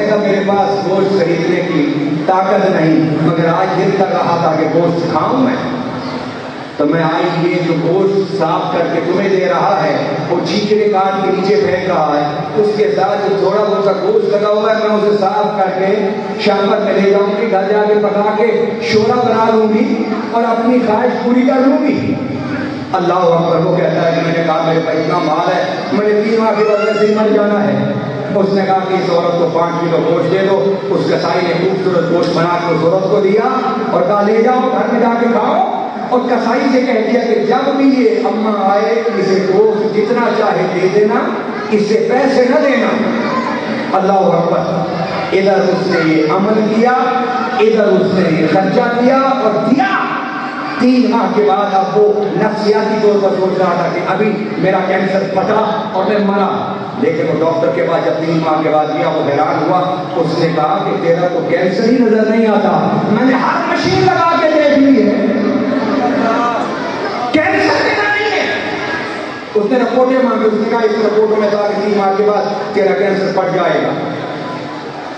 کہے گا میرے پاس گوشت خریدنے کی طاقت نہیں، مگر آج دل کر رہا تھا کہ گوشت کھاؤں میں، تو میں آج یہ جو گوشت صاف کر کے تمہیں دے رہا ہے وہ چیکڑے کاٹ کے نیچے پھینک رہا ہے، اس کے ساتھ جو تھوڑا بہت گوشت لگا ہوا ہے میں اسے صاف کر کے شام پر میں لے جاؤں گی، گھر جا کے پکا کے شورا بنا لوں گی اور اپنی خواہش پوری کر لوں گی۔ اللہ اکبر۔ وہ کہتا ہے کہ میں نے کہا میرے پاس اتنا مال ہے، میں نے 3 ماہ کے بدلے سے مر جانا ہے۔ اس نے کہا کہ اس عورت کو 5 کلو گوشت دے دو۔ اس کسائی نے خوبصورت گوشت بنا کے اس عورت کو دیا اور کہا لے جاؤ گھر میں جا کے کھاؤ، اور کسائی سے کہہ دیا کہ جب بھی یہ اماں آئے اسے گوشت جتنا چاہے دے دینا، اس سے پیسے نہ دینا۔ اللہ اکبر۔ ادھر اس نے یہ عمل کیا، ادھر اس نے یہ خرچہ کیا اور دیا۔ 3 ماہ کے بعد اب وہ نفسیاتی طور پر سوچ رہا تھا کہ ابھی میرا کینسر پھٹا اور میں مرا، لیکن وہ ڈاکٹر کے پاس جب 3 ماہ کے بعد گیا وہ حیران ہوا۔ اس نے کہا کہ تیرا تو کینسر ہی نظر نہیں آتا، میں نے ہر مشین لگا کے دیکھ لی ہے، کینسر نہیں ہے۔ اس نے رپورٹیں مانگی، اس نے کہا اس رپورٹوں میں تھا کہ 3 ماہ کے بعد تیرا کینسر پھٹ جائے گا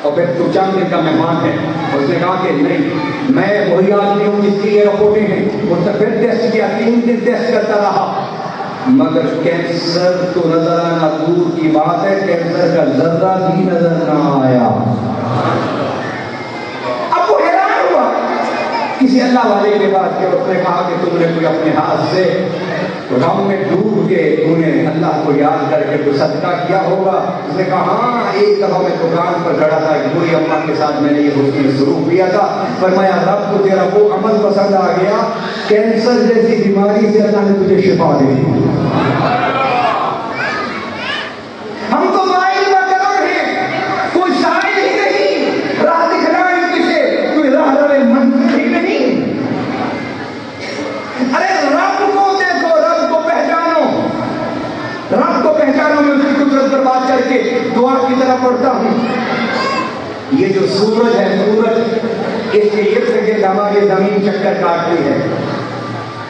اور پھر تو چند دن کا مہمان ہے۔ اس نے کہا کہ نہیں، میں وہی آدمی ہوں جس کی یہ رپورٹیں ہیں۔ اس نے پھر ٹیسٹ کیا، 3 دن ٹیسٹ کرتا رہا، مگر کینسر تو نظر آنا دور کی بات ہے، کینسر کا ذرہ بھی نظر نہ آیا۔ اب وہ حیران ہوا کسی اللہ والے کے پاس کہ اس نے کہا کہ تم نے کوئی اپنے ہاتھ سے غم میں ڈوب کے تم نے اللہ کو یاد کر کے کوئی صدقہ کیا ہوگا؟ اس نے کہا ہاں، ایک دفعہ میں دکان پر کھڑا تھا، ایک بوڑھی اماں کے ساتھ میں نے یہ حسن سلوک کیا تھا، فرمایا رب کو تیرا وہ عمل پسند آ گیا، کینسر جیسی بیماری سے اللہ نے تجھے شفا دے دی۔ ہم تو مائل وغیرہ ہیں، کوئی سائل ہی نہیں، راہ دکھلائے کسے، کوئی راہ رہے منزل ہی نہیں۔ ارے رب کو دیکھو، رب کو پہچانو، رب کو پہچانو۔ میں اس کی قدرت پر بات کر کے دعا کی طرف پڑھتا ہوں۔ یہ جو سورج ہے، سورج اس کے ارد گرد ہماری زمین چکر کاٹتی ہے۔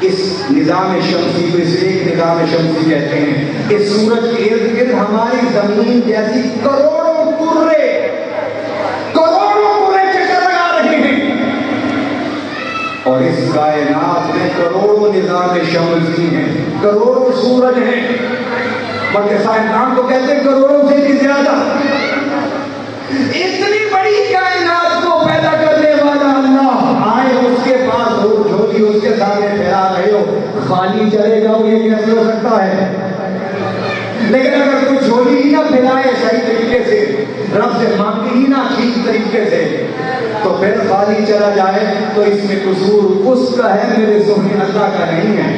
اس نظام شمسی کو اس ایک نظام شمسی کہتے ہیں۔ اس سورج کے ارد گرد ہماری زمین جیسی کروڑوں کرے چکر لگا رہے ہیں، اور اس کائنات میں کروڑوں نظام شمسی ہیں، کروڑوں سورج ہیں، بلکہ سائنسدان تو کہتے ہیں کروڑوں سے بھی زیادہ۔ اتنی بڑی کائنات کو پیدا کرنے والا اللہ آئے اس کے پاس دو جھولی اس کے سامنے پھیلا رہے ہو، خالی چلے جاؤ، یہ کیسے ہو سکتا ہے؟ لیکن اگر کوئی جھولی ہی نہ پھیلائے صحیح طریقے سے، رب سے مانگی ہی نہ ٹھیک طریقے سے، تو پھر خالی چلا جائے تو اس میں قصور اس کا ہے، میرے سونے اللہ کا نہیں ہے۔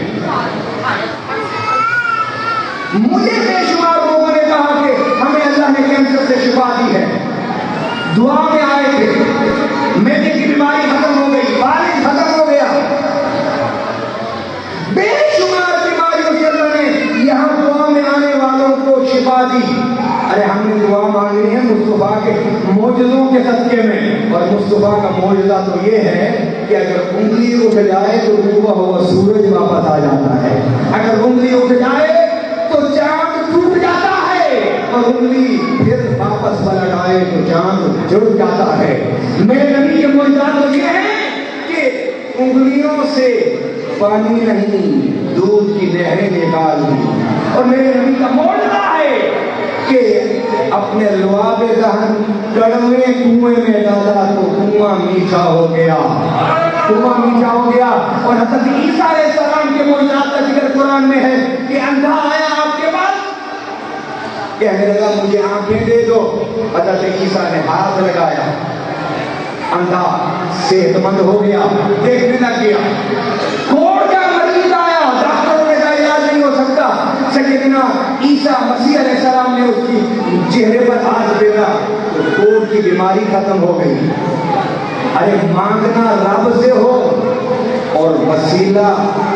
مجھے بے شمار لوگوں نے کہا کہ ہمیں اللہ نے کینسر سے شفا دی ہے، دعا میں آئے تھے، میرے کی بیماری ختم ہو گئی، والد ختم ہو گیا، بے شمار بیماریوں سے اللہ نے یہاں دعا میں آنے والوں کو شفا دی۔ ارے ہم نے دعا مانگنی ہے مصطفیٰ کے معجزوں کے صدقے میں، اور مصطفیٰ کا معجزہ تو یہ ہے کہ اگر انگلی اٹھ جائے تو ڈوبا ہوا سورج واپس آ جاتا ہے، اگر انگلی اٹھ جائے تو چاند ٹوٹ جاتا ہے، اور انگلی پھر واپس پلٹ آئے تو چاند جڑ جاتا ہے۔ میرے نبی کے معجزات تو یہ ہے کہ انگلیوں سے پانی نہیں، دودھ کی نہریں نکال دی، اور میرے نبی کا معجزہ ہے کہ اپنے لعاب دہن کڑوے کنویں میں ڈالا تو کنواں میٹھا ہو گیا، کنواں میٹھا ہو گیا۔ اور حضرت عیسیٰ علیہ السلام کے معجزات کا ذکر قرآن میں ہے کہ اندھا آیا آپ کے پاس، کہنے لگا مجھے آنکھیں دے دو، حضرت عیسیٰ نے ہاتھ لگایا، اندھا صحت مند ہو گیا، دیکھنے لگ گیا۔ کوڑ کا مریض آیا، ڈاکٹروں نے کہا علاج نہیں ہو سکتا، سیدنا عیسیٰ مسیح علیہ السلام نے اس کی چہرے پر ہاتھ پھیرا تو کوڑ کی بیماری ختم ہو گئی۔ ارے مانگنا رب سے ہو اور وسیلہ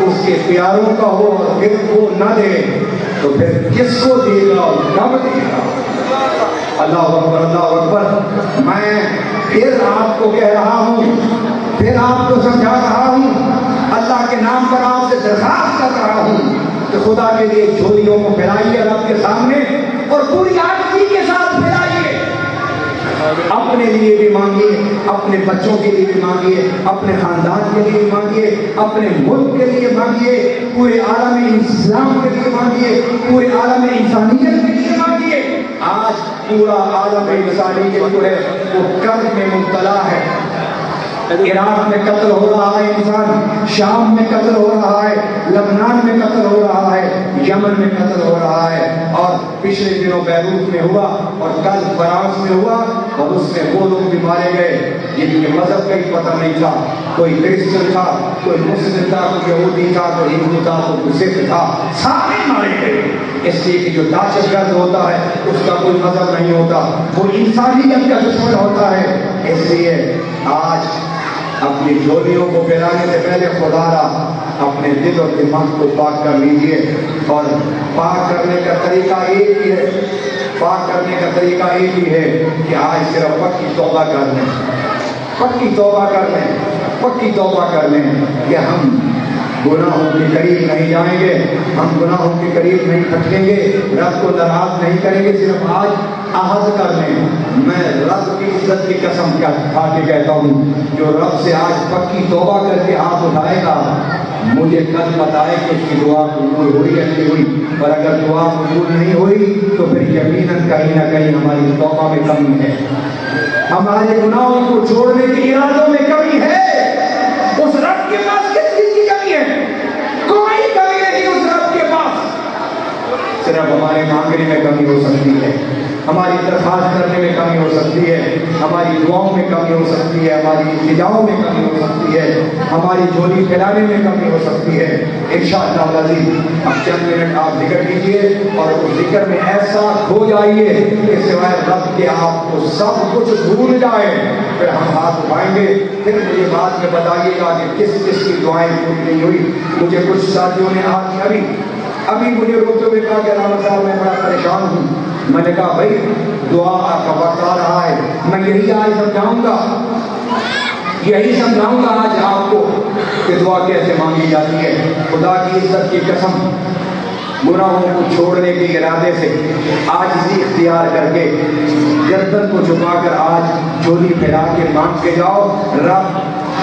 اس کے پیاروں کا ہو اور پھر وہ نہ دے تو پھر کس کو دے گا اور کب دے گا؟ اللہ اکبر، اللہ اکبر۔ میں پھر آپ کو کہہ رہا ہوں، پھر آپ کو سمجھا رہا ہوں، اللہ کے نام پر آپ سے درخواست کر رہا ہوں کہ خدا کے لیے جھولیوں کو پھیلائیے رب کے سامنے، اور پوری عاجزی کے ساتھ پھیلائیے۔ اپنے لیے بھی مانگیے، اپنے بچوں کے لیے بھی مانگیے، اپنے خاندان کے لیے بھی مانگیے، اپنے ملک کے لیے مانگیے، پورے عالم اسلام کے لیے مانگیے، پورے عالم انسانیت کے لیے مانگیے۔ آج پورا عالم انسانیت جو ہے وہ قرض میں مبتلا ہے۔ عراق میں قتل ہو رہا ہے انسان، شام میں قتل ہو رہا ہے، لبنان میں قتل ہو رہا ہے، یمن میں قتل ہو رہا ہے، اور پچھلے دنوں بیروت میں ہوا، اور کل فرانس میں ہوا، اور اس میں وہ لوگ بھی مارے گئے جن کے مذہب کا ہی پتہ نہیں تھا۔ کوئی کرسچن تھا، کوئی مسلم تھا، کوئی یہودی تھا، کوئی ہندو تھا، کوئی سکھ تھا، سارے مارے گئے۔ اس لیے کہ جو دہشت گرد ہوتا ہے اس کا کوئی مذہب نہیں ہوتا، وہ انسانیت کا دشمن ہوتا ہے۔ اس لیے آج اپنی جھولیوں کو پھیلانے سے پہلے خدا را اپنے دل اور دماغ کو پاک کر لیجئے، اور پاک کرنے کا طریقہ ایک ہی ہے، پاک کرنے کا طریقہ ایک ہی ہے کہ آج صرف پکی توبہ کر لیں، پکی توبہ کر لیں، پکی توبہ کر لیں کہ ہم گناہوں کے قریب نہیں جائیں گے، ہم گناہوں کے قریب نہیں پھٹکیں گے، رب کو ناراض نہیں کریں گے۔ صرف آج عہد کر لیں، میں رب کی عزت کی قسم کھا کے کہتا ہوں، جو رب سے آج پکی توبہ کر کے ہاتھ اٹھائے گا، مجھے کل بتائے کہ اس کی دعا قبول ہوئی یا نہیں ہوئی، اور اگر دعا قبول نہیں ہوئی تو پھر یقیناً کہیں نہ کہیں ہماری توبہ میں کمی ہے، ہمارے گناہوں کو چھوڑنے کے ارادوں میں کمی ہے۔ اس رب کے پاس کس چیز کی کمی ہے؟ کوئی کمی نہیں اس رب کے پاس، صرف ہمارے مانگنے میں کمی ہو سکتی ہے، ہماری درخواست کرنے میں کمی ہو سکتی ہے، ہماری دعاؤں میں کمی ہو سکتی ہے، ہماری التجاؤں میں کمی ہو سکتی ہے، ہماری جھولی پھیلانے میں کمی ہو سکتی ہے۔ انشاءاللہ العزیز اب چند منٹ آپ ذکر کیجئے، اور اس ذکر میں ایسا کھو جائیے کہ سوائے رب کے آپ کو سب کچھ بھول جائے۔ پھر ہم ہاتھ اٹھائیں گے، پھر مجھے بعد میں بتائیے گا کہ کس کس کی دعائیں پوری نہیں ہوئی۔ مجھے کچھ ساتھیوں نے آج ابھی مجھے روتے ہوئے کہا کہ علامہ صاحب میں بڑا پریشان ہوں۔ میں نے کہا بھائی دعا کا وقت آ رہا ہے، میں یہی آج سمجھاؤں گا آج آپ کو کہ دعا کیسے مانگی جاتی ہے۔ خدا کی عزت کی قسم، گناہوں کو چھوڑنے کے ارادے سے عاجزی اختیار کر کے گردن کو جھکا کر آج جھولی پھیلا کے مانگ کے جاؤ، رب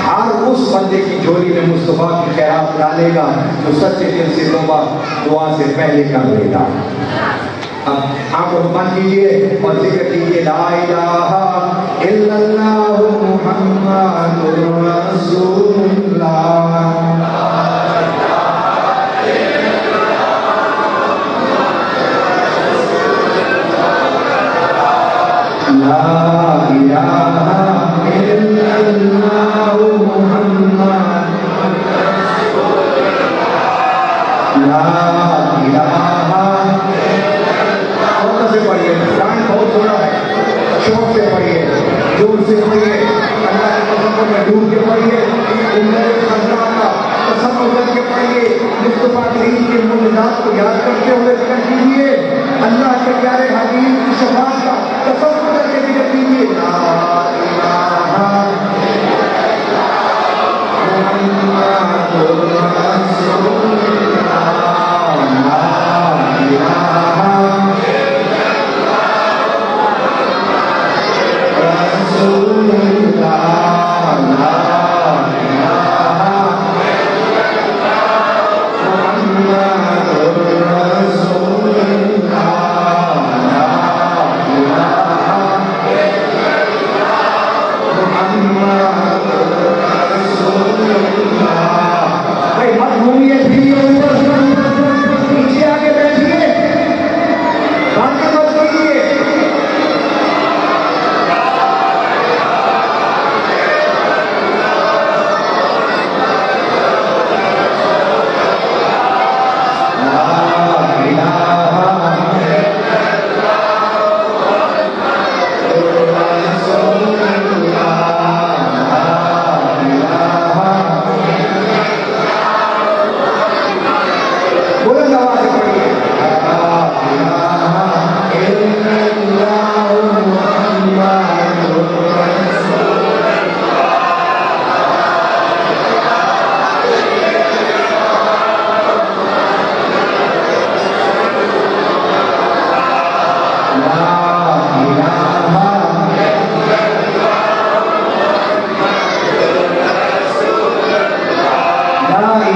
ہر اس بندے کی جھولی میں مصطفیٰ کی خیرات ڈالے گا جو سچے دل سے توبہ دعا سے پہلے کر لے گا۔ اب آنکھوں کو بند کیجیے اور ذکر کیجیے لا الہ الا اللہ محمد رسول اللہ۔ لا الہ الا اللہ محمد لا الہ سے پڑھیے، قرآن بہت تھوڑا ہے، شوق سے پڑھیے، دور سے پڑھیے، اللہ کے قسم میں ڈوب کے پڑھیے، خزان کا قسم کر کے پڑھیے، مصطفیٰ کریم کے معجزات کو یاد کرتے ہوئے ذکر کیجیے، اللہ کے پیارے حبیب کی شفاعت کا قسم کر کے ذکر کیجیے۔ لا الہ محمد رسول اللہ، لا الہ رسول اللہ، لا الہ محمد رسول اللہ، لا الہ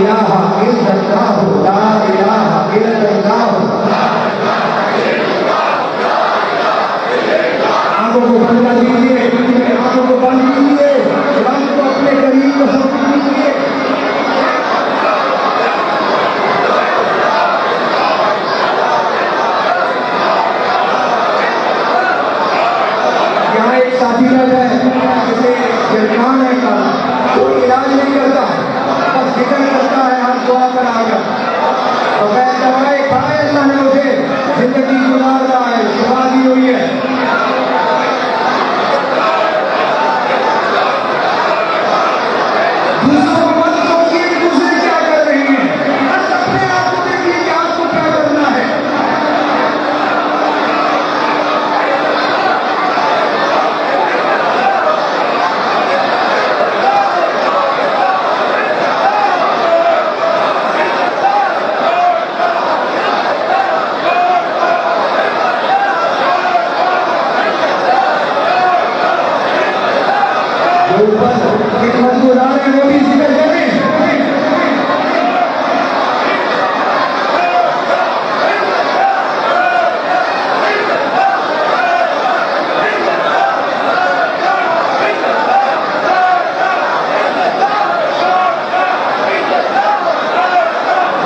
الہ الا اللہ، لا الہ الا اللہ۔ آنکھوں کو بند کر دیجیے، آنکھوں کو بند کیجیے، رب کو اپنے قریب کو سمجھ لیجیے۔ یہاں ایک ساتھی رہتا ہے جسے درمیان ہے کالا، کوئی علاج نہیں کرتا، بس ذکر کرتا ہے ہر دعا پر آ کر، اور میں دوائی کھائے اللہ نے اسے زندگی گزار رہا ہے، شفا دی ہوئی ہے۔ دوسروں کو مت سوچیے کہ دوسرے کیا کر رہے ہیں، بس اپنے آپ کو دیکھیے کہ آپ کو کیا کرنا ہے۔ خدمت گزار ہیں وہ بھی ذکر کریں۔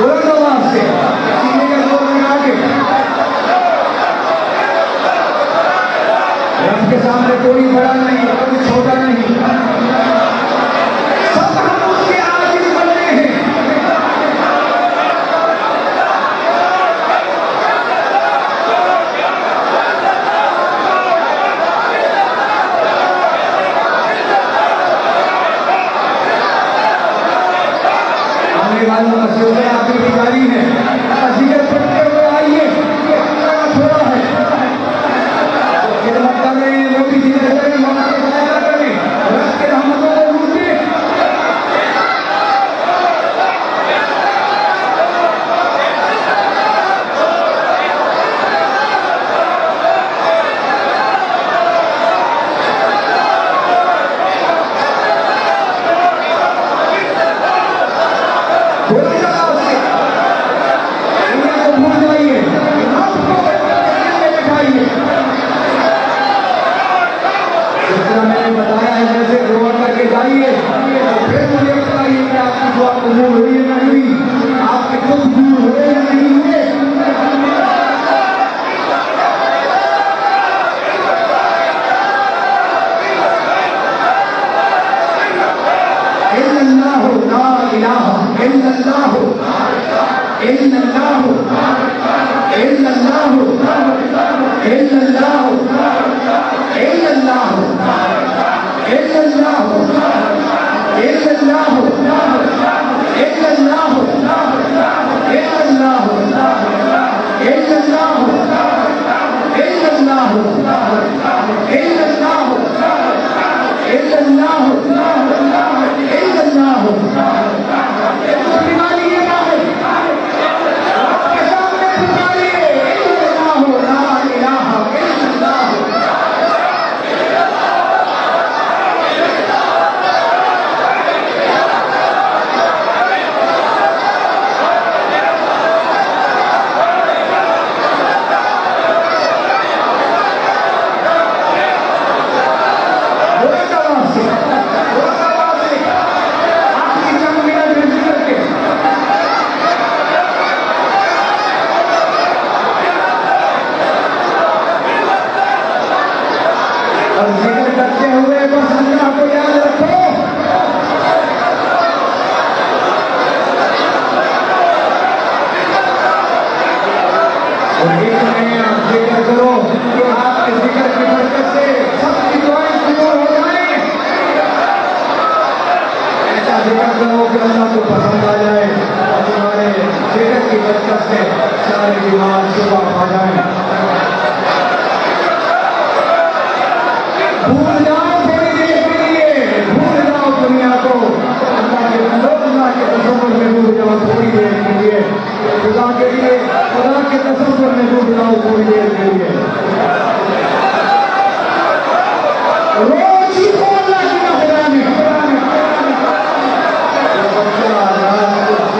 بلند آواز سے سینے کا زور لگا کے، رب کے سامنے کوئی بڑا نہیں، کوئی چھوٹا نہیں، سب ہم اس کے عاجز بندے ہیں۔ آنے والوں کا سلسلہ آپ کی جاری ہے، ذکر پڑھتے ہوئے آئیے، تھوڑا ہے خدمت کر رہے ہیں وہ بھی ذکر کریں، مولا کے ضائع کریں، رب کے رحمتوں کو لوٹیں۔ بلند آواز سے دنیا کو بھول جائیے، رب کو دل میں بٹھائیے۔ جس طرح میں نے بتایا ہے جیسے دعا کر کے جائیے، پھر مجھے بتائیے کہ آپ کی دعا قبول ہوئی یا نہیں ہوئی، آپ کے دکھ دور ہوئے یا نہیں ہوئے۔ الا اللہ، لا الہ الا اللہ، الا اللہ، الا اللہ، الا اللہ، الا اللہ، الا اللہ، الا اللہ، الا اللہ، الا اللہ، الا اللہ، الا اللہ، الا اللہ، الا اللہ، الا اللہ۔ بیماری یہ نہ ہو، آپ کے سامنے بیماری ہے، الا اللہ، لا الہ الا اللہ۔ بلند آواز سے، بلند آواز سے، آخری چند منٹ میں ذکر کے۔ اور ذکر کرتے ہوئے بس اللہ کو یاد رکھو۔ اور ایک میں آپ ذکر کرو کہ آپ کے ذکر کی برکت سے سب کی دعائیں قبول ہو جائیں۔ ایسا ذکر کرو کہ اللہ کو پسند آ جائے اور تمہارے ذکر کی برکت سے سارے بیمار شفا پا جائیں۔ بھول جاؤ تھوڑی دیر کے لیے، بھول جاؤ دنیا کو، اللہ کے بندو، اللہ کے تصور میں ڈوب جاؤ تھوڑی دیر کے لیے، خدا کے لیے، خدا کے تصور میں ڈوب جاؤ تھوڑی دیر کے لیے۔ روز ہی اللہ کی نافرمانی، جو بچہ رات کو